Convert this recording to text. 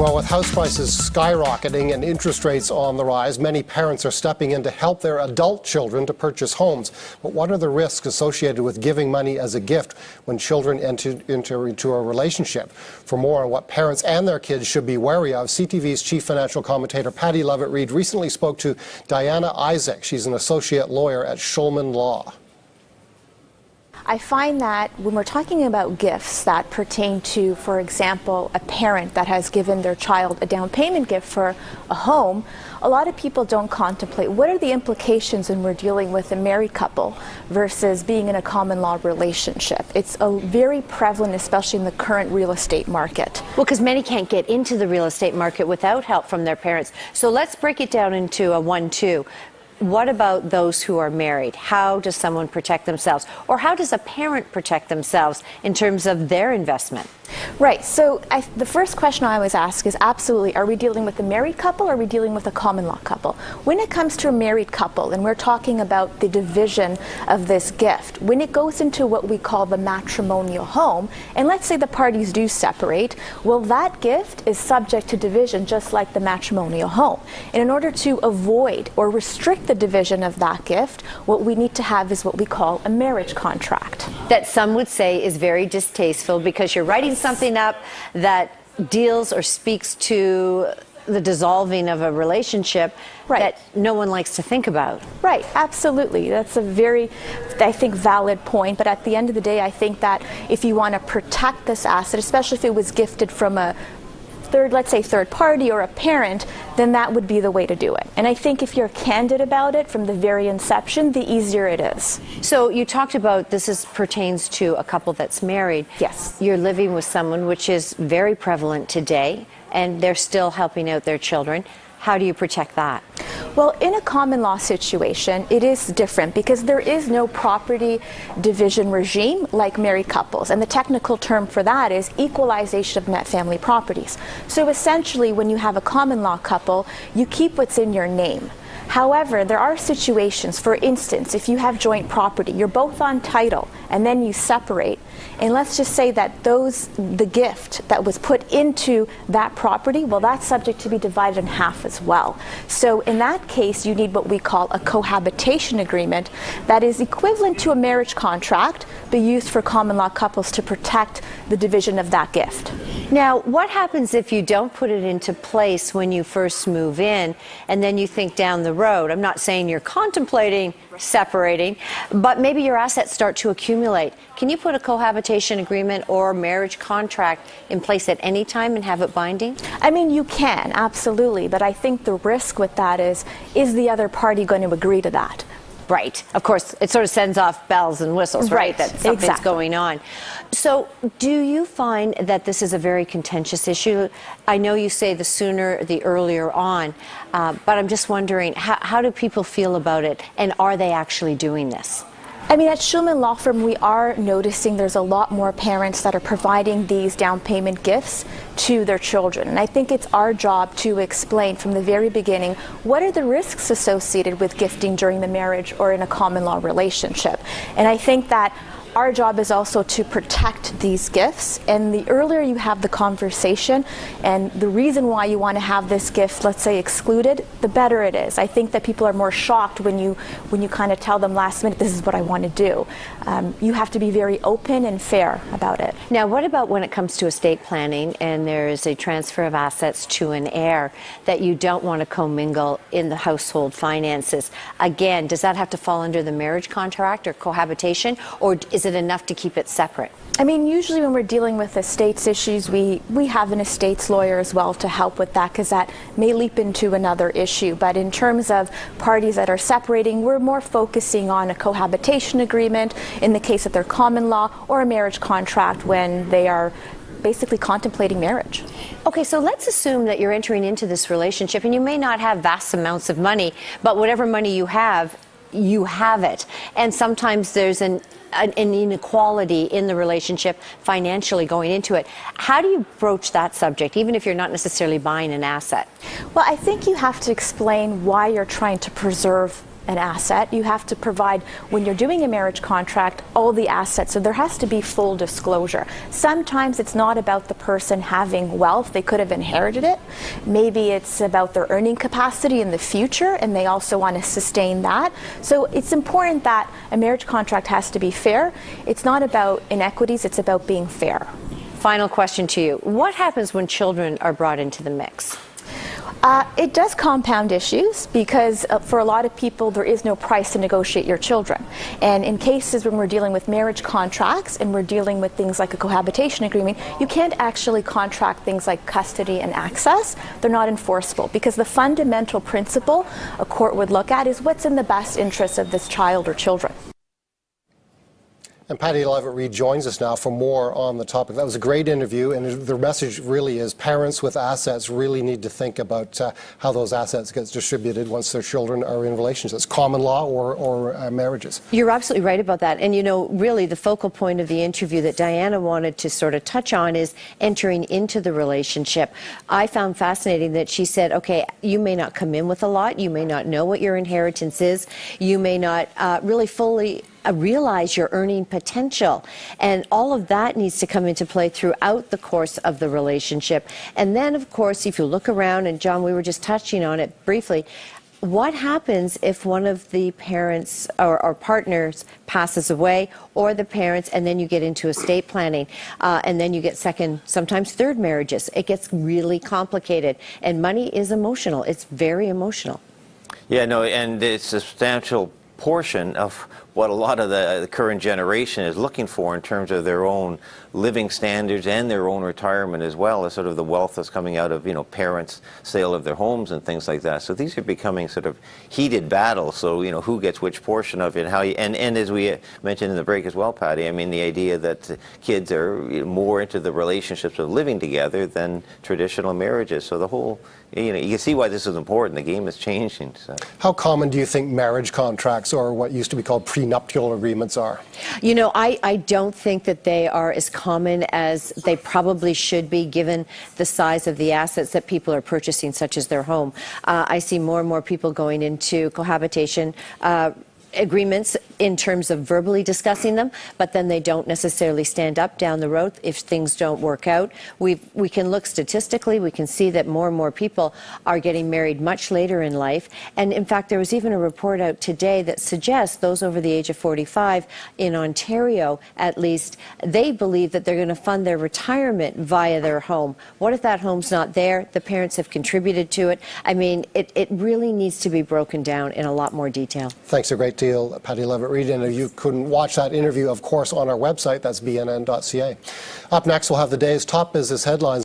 Well, with house prices skyrocketing and interest rates on the rise, many parents are stepping in to help their adult children to purchase homes. But what are the risks associated with giving money as a gift when children enter into a relationship? For more on what parents and their kids should be wary of, CTV's chief financial commentator Patty Levitt-Reid recently spoke to Diana Isaac. She's an associate lawyer at Shulman Law. I find that when we're talking about gifts that pertain to, for example, a parent that has given their child a down payment gift for a home, a lot of people don't contemplate what are the implications when we're dealing with a married couple versus being in a common law relationship. It's very prevalent, especially in the current real estate market. Well, because many can't get into the real estate market without help from their parents. So let's break it down into a 1-2. What about those who are married? How does someone protect themselves? Or how does a parent protect themselves in terms of their investment? Right. So the first question I always ask is absolutely, are we dealing with a married couple or are we dealing with a common law couple? When it comes to a married couple, and we're talking about the division of this gift, when it goes into what we call the matrimonial home, and let's say the parties do separate, well, that gift is subject to division just like the matrimonial home. And in order to avoid or restrict the division of that gift, what we need to have is what we call a marriage contract. That some would say is very distasteful because you're writing something up that deals or speaks to the dissolving of a relationship that no one likes to think about. Right, absolutely. That's a very, I think, valid point. But at the end of the day, I think that if you want to protect this asset, especially if it was gifted from a third party or a parent, then that would be the way to do it. And I think if you're candid about it from the very inception, the easier it is. So you talked about this pertains to a couple that's married. Yes. You're living with someone, which is very prevalent today, and they're still helping out their children. How do you protect that? Well, in a common law situation, it is different because there is no property division regime like married couples. And the technical term for that is equalization of net family properties. So essentially, when you have a common law couple, you keep what's in your name. However, there are situations, for instance, if you have joint property, you're both on title and then you separate, and let's just say that the gift that was put into that property, well, that's subject to be divided in half as well. So in that case, you need what we call a cohabitation agreement that is equivalent to a marriage contract, but used for common law couples to protect the division of that gift. Now, what happens if you don't put it into place when you first move in and then you think down the road? I'm not saying you're contemplating separating, but maybe your assets start to accumulate. Can you put a cohabitation agreement or marriage contract in place at any time and have it binding? I mean, you can, absolutely, but I think the risk with that is the other party going to agree to that? Right. Of course, it sort of sends off bells and whistles, right? That something's going on. So do you find that this is a very contentious issue? I know you say the sooner, the earlier on, but I'm just wondering, how do people feel about it, and are they actually doing this? I mean, at Shulman Law Firm, we are noticing there's a lot more parents that are providing these down payment gifts to their children. And I think it's our job to explain from the very beginning what are the risks associated with gifting during the marriage or in a common law relationship. And I think that our job is also to protect these gifts, and the earlier you have the conversation and the reason why you want to have this gift, let's say, excluded, the better it is. I think that people are more shocked when you kind of tell them last minute, this is what I want to do. You have to be very open and fair about it. Now, what about when it comes to estate planning and there is a transfer of assets to an heir that you don't want to commingle in the household finances? Again, does that have to fall under the marriage contract or cohabitation, or is it enough to keep it separate? I mean, usually when we're dealing with estates issues, we have an estates lawyer as well to help with that, because that may leap into another issue. But in terms of parties that are separating, we're more focusing on a cohabitation agreement in the case of their common law, or a marriage contract when they are basically contemplating marriage. Okay, so let's assume that you're entering into this relationship and you may not have vast amounts of money, but whatever money you have it. And sometimes there's an inequality in the relationship financially going into it. How do you broach that subject, even if you're not necessarily buying an asset? Well, I think you have to explain why you're trying to preserve an asset. You have to provide, when you're doing a marriage contract, all the assets. So there has to be full disclosure. Sometimes it's not about the person having wealth. They could have inherited it. Maybe it's about their earning capacity in the future, and they also want to sustain that. So it's important that a marriage contract has to be fair. It's not about inequities, it's about being fair. Final question to you. What happens when children are brought into the mix? It does compound issues because for a lot of people there is no price to negotiate your children. And in cases when we're dealing with marriage contracts and we're dealing with things like a cohabitation agreement, you can't actually contract things like custody and access. They're not enforceable because the fundamental principle a court would look at is what's in the best interest of this child or children. And Patty Levitt-Reid joins us now for more on the topic. That was a great interview, and the message really is parents with assets really need to think about how those assets get distributed once their children are in relationships, common law or marriages. You're absolutely right about that. And, you know, really the focal point of the interview that Diana wanted to sort of touch on is entering into the relationship. I found fascinating that she said, okay, you may not come in with a lot, you may not know what your inheritance is, you may not really fully realize your earning potential, and all of that needs to come into play throughout the course of the relationship. And then, of course, if you look around, and John, we were just touching on it briefly, what happens if one of the parents or partners passes away, or the parents, and then you get into estate planning, and then you get second, sometimes third marriages? It gets really complicated, and money is emotional. It's very emotional. Yeah, no, and it's a substantial portion of what a lot of the current generation is looking for in terms of their own living standards and their own retirement, as well as sort of the wealth that's coming out of, you know, parents' sale of their homes and things like that. So these are becoming sort of heated battles. So, you know, who gets which portion of it, how you, and as we mentioned in the break as well, Patty, I mean, the idea that kids are more into the relationships of living together than traditional marriages. So the whole, you know, you can see why this is important. The game is changing. So. How common do you think marriage contracts or what used to be called prenuptial agreements are? You know, I don't think that they are as common as they probably should be, given the size of the assets that people are purchasing, such as their home. I see more and more people going into cohabitation agreements in terms of verbally discussing them, but then they don't necessarily stand up down the road if things don't work out. We can look statistically, we can see that more and more people are getting married much later in life. And in fact, there was even a report out today that suggests those over the age of 45 in Ontario, at least, they believe that they're going to fund their retirement via their home. What if that home's not there? The parents have contributed to it. I mean, it really needs to be broken down in a lot more detail. Thanks a great deal, Patty Levitt-Reid. And you can watch that interview, of course, on our website. That's bnn.ca. Up next, we'll have the day's top business headlines.